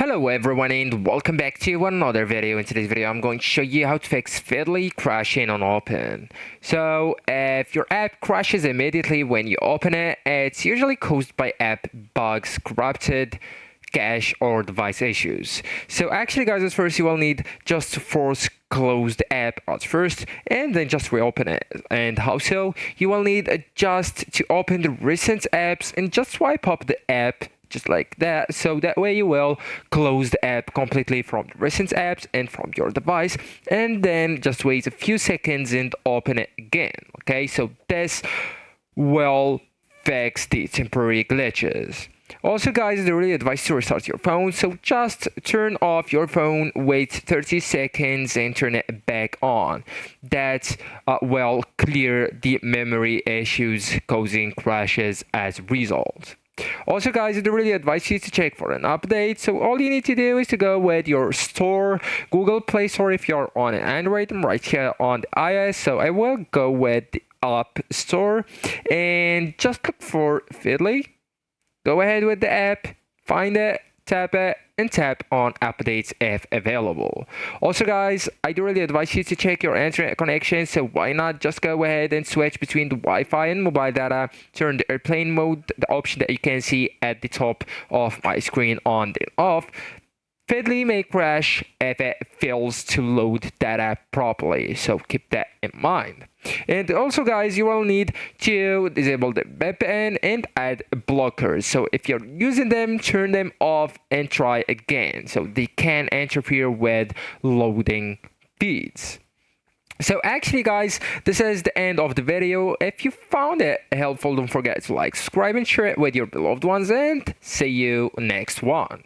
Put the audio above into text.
Hello everyone and welcome back to another video. In today's video I'm going to show you how to fix Feedly crashing on open. So if your app crashes immediately when you open it, it's usually caused by app bugs, corrupted cache or device issues. So actually guys, at first you will need just to force close the app at first and then just reopen it. And how so? You will need just to open the recent apps and just swipe up the app just like that, so that way you will close the app completely from the recent apps and from your device, and then just wait a few seconds and open it again. Okay, so this will fix the temporary glitches. Also guys, I really advise to restart your phone, so just turn off your phone, wait 30 seconds and turn it back on. That will clear the memory issues causing crashes as a result. Also guys, I really advise you to check for an update. So all you need to do is to go with your store, Google Play Store if you're on Android. I'm right here on the iOS, so I will go with the App Store and just look for Feedly. Go ahead with the app, find it, tap it, and tap on updates if available. Also guys, I do really advise you to check your internet connection, so why not just go ahead and switch between the Wi-Fi and mobile data, turn the airplane mode, the option that you can see at the top of my screen, on and off. Feedly may crash if it fails to load data properly, so keep that in mind. And also guys, you will need to disable the VPN and add blockers. So if you're using them, turn them off and try again, so they can interfere with loading feeds. So actually guys, this is the end of the video. If you found it helpful, don't forget to like, subscribe and share it with your beloved ones, and see you next one.